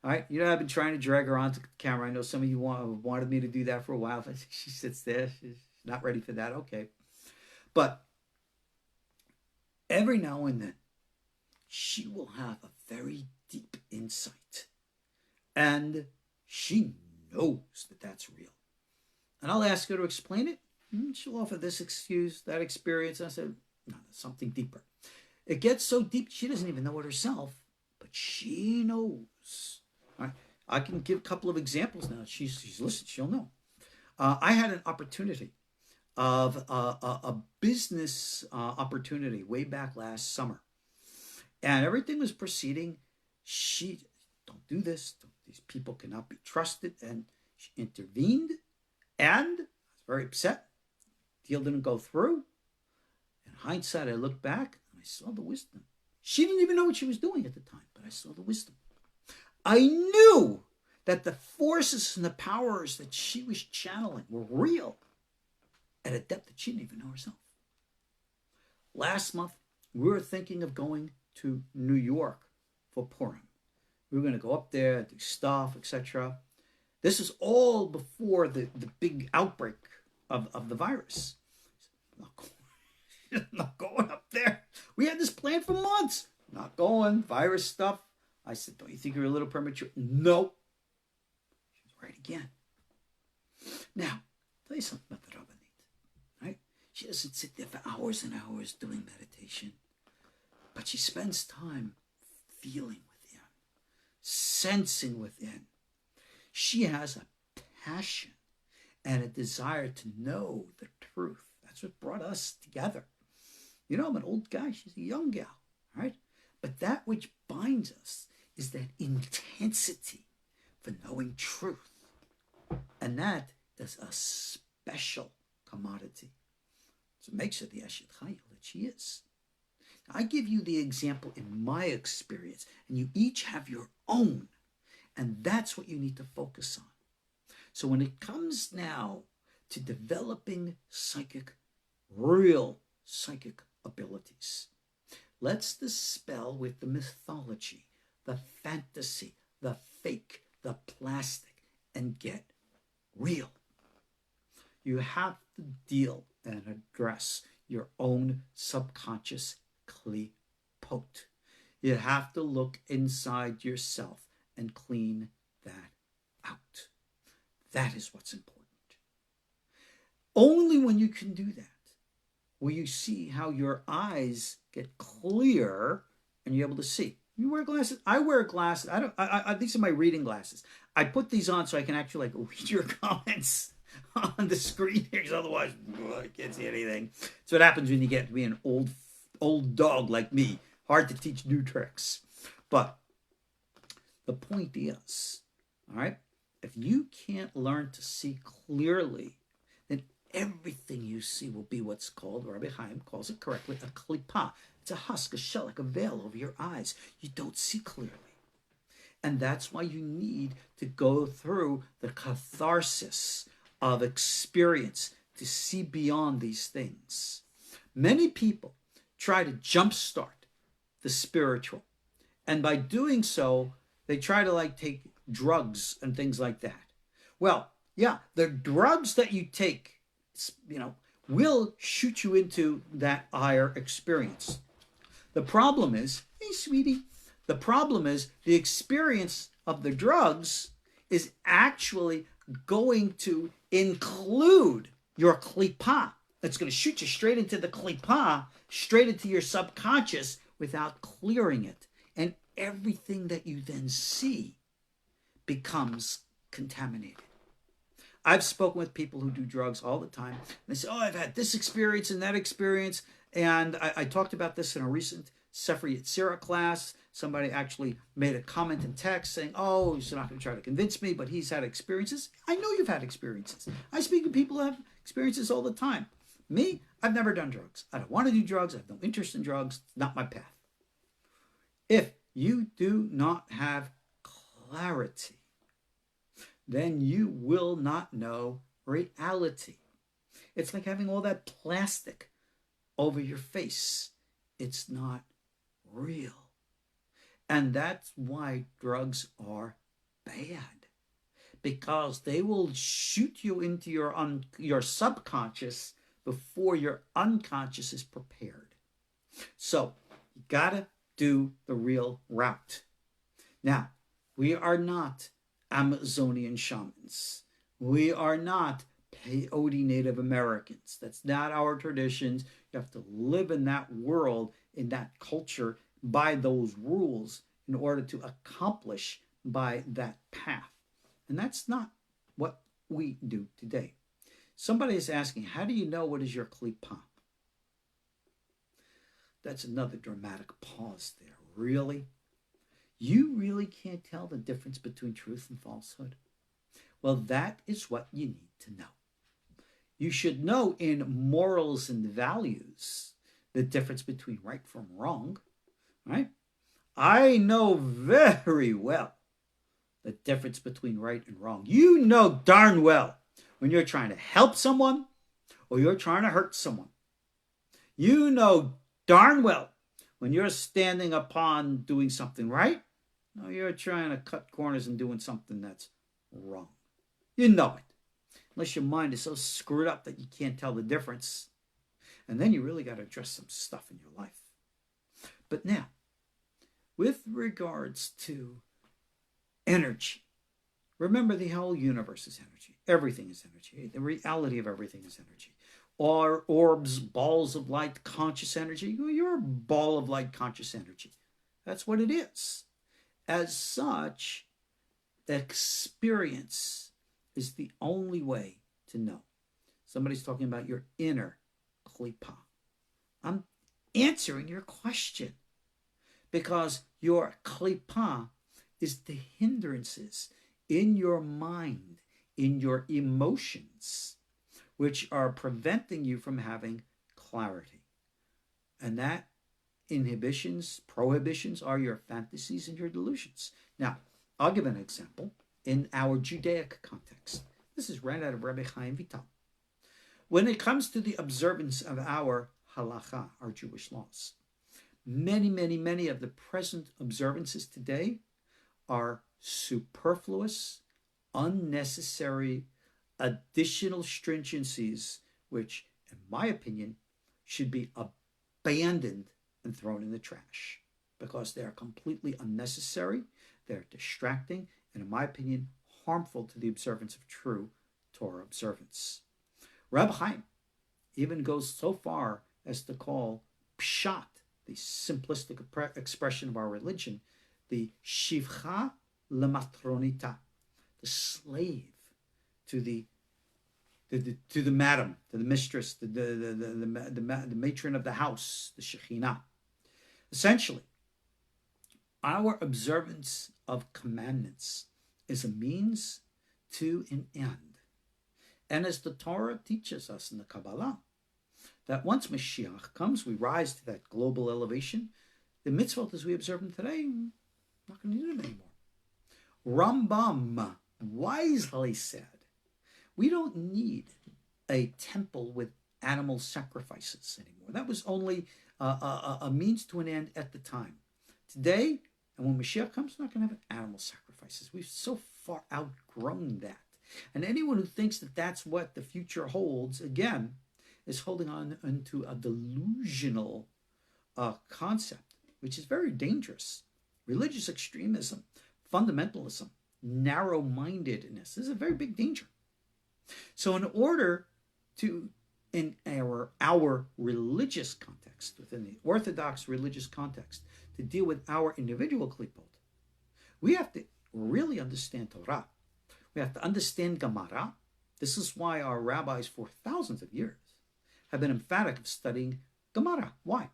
All right, I've been trying to drag her onto the camera. I know some of you wanted me to do that for a while, but she sits there. She's not ready for that. Okay. But every now and then, she will have a very deep insight. And she knows that that's real. And I'll ask her to explain it. She'll offer this excuse, that experience. And I said, no, there's something deeper. It gets so deep, she doesn't even know it herself, but she knows. All right? I can give a couple of examples now. She's listened, she'll know. I had an opportunity of a business opportunity way back last summer. And everything was proceeding. She, don't do this. These people cannot be trusted. And she intervened. And I was very upset. Deal didn't go through. In hindsight, I looked back and I saw the wisdom. She didn't even know what she was doing at the time, but I saw the wisdom. I knew that the forces and the powers that she was channeling were real at a depth that she didn't even know herself. Last month, we were thinking of going to New York for Purim. We were going to go up there, do stuff, etc. This is all before the big outbreak of the virus. Not going up there. We had this plan for months. Not going. Virus stuff. I said, don't you think you're a little premature? No. She was right again. Now, I'll tell you something about the Rabbanit. Right? She doesn't sit there for hours and hours doing meditation. But she spends time feeling within, sensing within. She has a passion and a desire to know the truth. That's what brought us together. I'm an old guy. She's a young gal, right? But that which binds us is that intensity for knowing truth. And that is a special commodity. So it makes her the Eshet Chayil that she is. I give you the example in my experience, and you each have your own. And that's what you need to focus on. So when it comes now to developing real psychic abilities, let's dispel with the mythology, the fantasy, the fake, the plastic, and get real. You have to deal and address your own subconscious klipot. You have to look inside yourself and clean that out. That is what's important. Only when you can do that will you see how your eyes get clear and you're able to see. You wear glasses? I wear glasses. These are my reading glasses. I put these on so I can actually read your comments on the screen here, because otherwise I can't see anything. That's what happens when you get to be an old dog like me. Hard to teach new tricks. But the point is, all right, if you can't learn to see clearly, then everything you see will be what's called, Rabbi Hayim calls it correctly, a klipa. It's a husk, a shell, like a veil over your eyes. You don't see clearly. And that's why you need to go through the catharsis of experience to see beyond these things. Many people try to jumpstart the spiritual. And by doing so, they try to take drugs and things like that. Well, yeah, the drugs that you take, will shoot you into that higher experience. The problem is, hey, sweetie, the problem is the experience of the drugs is actually going to include your klipa. It's going to shoot you straight into the klipa, straight into your subconscious without clearing it. And everything that you then see becomes contaminated. I've spoken with people who do drugs all the time. And they say, I've had this experience and that experience. And I talked about this in a recent Sefer Yetzirah class. Somebody actually made a comment in text saying, he's not going to try to convince me, but he's had experiences. I know you've had experiences. I speak to people who have experiences all the time. Me, I've never done drugs. I don't want to do drugs. I have no interest in drugs. It's not my path. If you do not have clarity, then you will not know reality. It's like having all that plastic over your face. It's not real. And that's why drugs are bad, because they will shoot you into your subconscious before your unconscious is prepared. So you gotta do the real route. Now, we are not Amazonian shamans. We are not peyote Native Americans. That's not our traditions. You have to live in that world, in that culture, by those rules in order to accomplish by that path. And that's not what we do today. Somebody is asking, how do you know what is your klipa? That's another dramatic pause there. Really? You really can't tell the difference between truth and falsehood? Well, that is what you need to know. You should know in morals and values the difference between right from wrong, right? I know very well the difference between right and wrong. You know darn well when you're trying to help someone or you're trying to hurt someone. You know darn well when you're standing upon doing something right, or you're trying to cut corners and doing something that's wrong. You know it. Unless your mind is so screwed up that you can't tell the difference. And then you really got to address some stuff in your life. But now, with regards to energy, remember the whole universe is energy. Everything is energy. The reality of everything is energy. Or orbs, balls of light, conscious energy. You're a ball of light, conscious energy. That's what it is. As such, experience is the only way to know. Somebody's talking about your inner klipa. I'm answering your question because your klipa is the hindrances in your mind, in your emotions, which are preventing you from having clarity. And that inhibitions, prohibitions are your fantasies and your delusions. Now, I'll give an example in our Judaic context. This is right out of Rabbi Hayim Vital. When it comes to the observance of our halacha, our Jewish laws, many of the present observances today are superfluous, unnecessary, additional stringencies, which, in my opinion, should be abandoned and thrown in the trash because they are completely unnecessary, they're distracting, and in my opinion, harmful to the observance of true Torah observance. Reb Hayim even goes so far as to call pshat, the simplistic expression of our religion, the shivcha lematronita, the slave to the madam, to the mistress, the matron of the house, the Shekhinah. Essentially, our observance of commandments is a means to an end. And as the Torah teaches us in the Kabbalah, that once Mashiach comes, we rise to that global elevation. The mitzvot as we observe them today, we're not going to need them anymore. Rambam wisely said, we don't need a temple with animal sacrifices anymore. That was only a means to an end at the time. Today, and when Mashiach comes, we're not going to have animal sacrifices. We've so far outgrown that. And anyone who thinks that that's what the future holds, again, is holding on to a delusional concept, which is very dangerous. Religious extremism, fundamentalism, narrow-mindedness is a very big danger. So in order to, in our religious context, within the Orthodox religious context, to deal with our individual klipot, we have to really understand Torah. We have to understand Gemara. This is why our rabbis for thousands of years have been emphatic of studying Gemara. Why?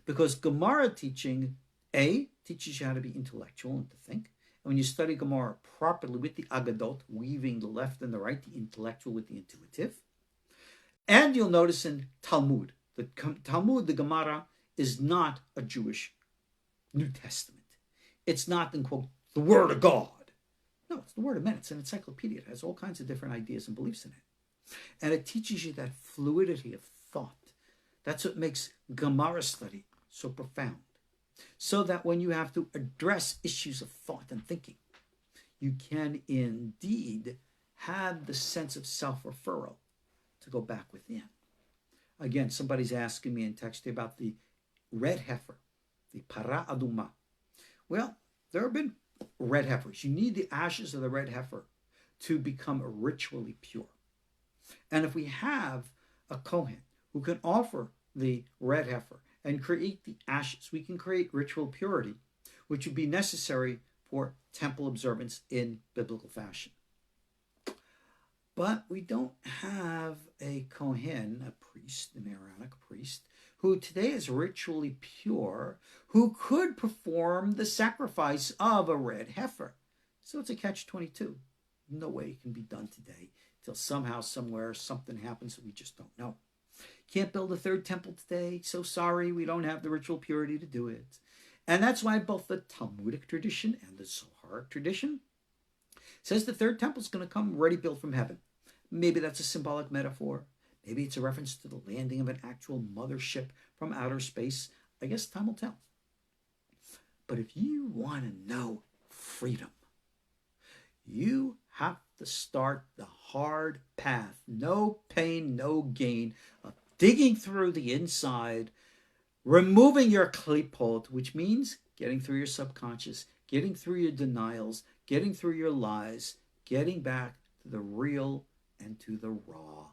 Because Gemara teaching, teaches you how to be intellectual and to think. And when you study Gemara properly with the Agadot, weaving the left and the right, the intellectual with the intuitive. And you'll notice in Talmud, the Gemara, is not a Jewish New Testament. It's not, in quote, the Word of God. No, it's the Word of men. It's an encyclopedia. It has all kinds of different ideas and beliefs in it. And it teaches you that fluidity of thought. That's what makes Gemara study so profound. So that when you have to address issues of thought and thinking, you can indeed have the sense of self-referral to go back within. Again, somebody's asking me in text about the red heifer, the para aduma. Well, there have been red heifers. You need the ashes of the red heifer to become ritually pure. And if we have a Kohen who can offer the red heifer and create the ashes, we can create ritual purity, which would be necessary for temple observance in biblical fashion. But we don't have a Kohen, a priest, an Aaronic priest, who today is ritually pure, who could perform the sacrifice of a red heifer. So it's a catch-22. No way it can be done today till somehow, somewhere, something happens that we just don't know. Can't build a third temple today. So sorry, we don't have the ritual purity to do it. And that's why both the Talmudic tradition and the Zoharic tradition says the third temple is going to come ready built from heaven. Maybe that's a symbolic metaphor. Maybe it's a reference to the landing of an actual mothership from outer space. I guess time will tell. But if you want to know freedom, you have to start the hard path, no pain, no gain, of digging through the inside, removing your klipot, which means getting through your subconscious, getting through your denials, getting through your lies, getting back to the real and to the raw.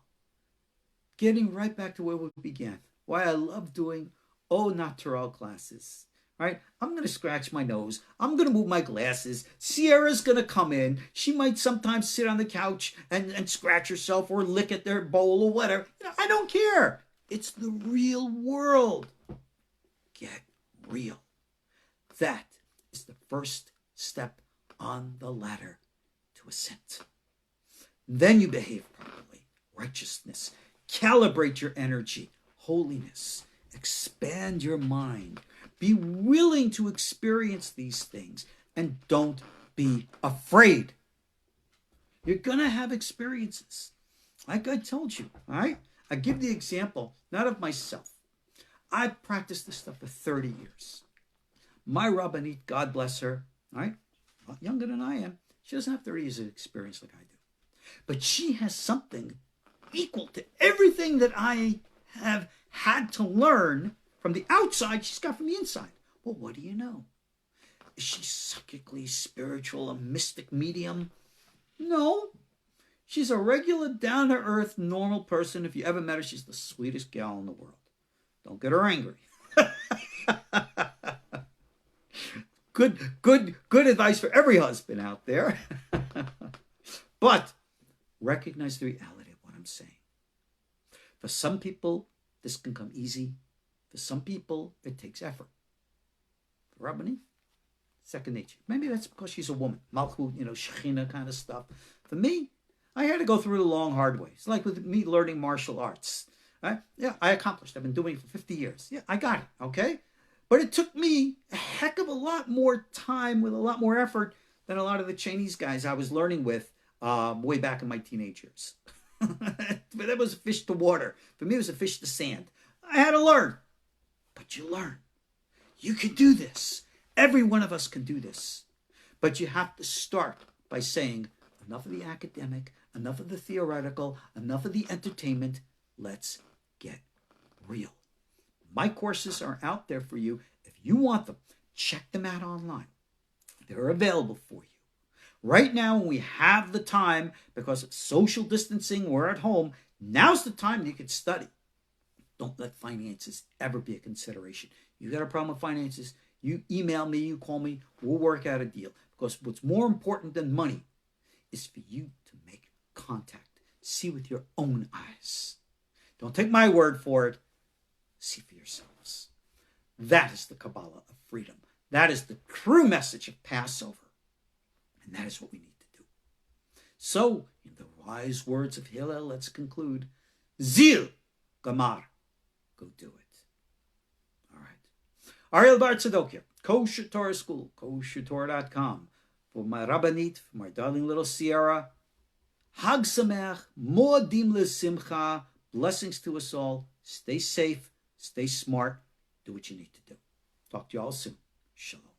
Getting right back to where we began. Why I love doing au naturel classes. Right? I'm going to scratch my nose. I'm going to move my glasses. Sierra's going to come in. She might sometimes sit on the couch and scratch herself or lick at their bowl or whatever. I don't care. It's the real world. Get real. That is the first step on the ladder to ascent. Then you behave properly. Righteousness. Calibrate your energy. Holiness. Expand your mind. Be willing to experience these things and don't be afraid. You're going to have experiences. Like I told you, all right? I give the example, not of myself. I've practiced this stuff for 30 years. My Rabbanit, God bless her, all right? A lot younger than I am. She doesn't have 30 years of experience like I do. But she has something equal to everything that I have had to learn from the outside, she's got from the inside. Well, what do you know? Is she psychically spiritual, a mystic medium? No. She's a regular, down-to-earth, normal person. If you ever met her, she's the sweetest gal in the world. Don't get her angry. Good advice for every husband out there. But recognize the reality of what I'm saying. For some people, this can come easy. For some people, it takes effort. For Rabbani, second nature. Maybe that's because she's a woman. Malchut, Shekhinah kind of stuff. For me, I had to go through the long, hard way. It's like with me learning martial arts. Right? Yeah, I accomplished. I've been doing it for 50 years. Yeah, I got it, okay? But it took me a heck of a lot more time with a lot more effort than a lot of the Chinese guys I was learning with way back in my teenage years. But that was a fish to water. For me, it was a fish to sand. I had to learn. But you learn. You can do this. Every one of us can do this. But you have to start by saying, enough of the academic, enough of the theoretical, enough of the entertainment. Let's get real. My courses are out there for you. If you want them, check them out online. They're available for you. Right now, when we have the time, because of social distancing, we're at home, now's the time you can study. Don't let finances ever be a consideration. You got a problem with finances, you email me, you call me, we'll work out a deal. Because what's more important than money is for you to make contact. See with your own eyes. Don't take my word for it. See for yourselves. That is the Kabbalah of freedom. That is the true message of Passover. And that is what we need to do. So, in the wise words of Hillel, let's conclude. Zil Gamar. Go do it. All right. Ariel Bar Tzadok here. Kosher Torah School. KosherTorah.com. For my Rabbanit, for my darling little Sierra. Hag Sameach. Moadim L'Simcha. Blessings to us all. Stay safe. Stay smart. Do what you need to do. Talk to you all soon. Shalom.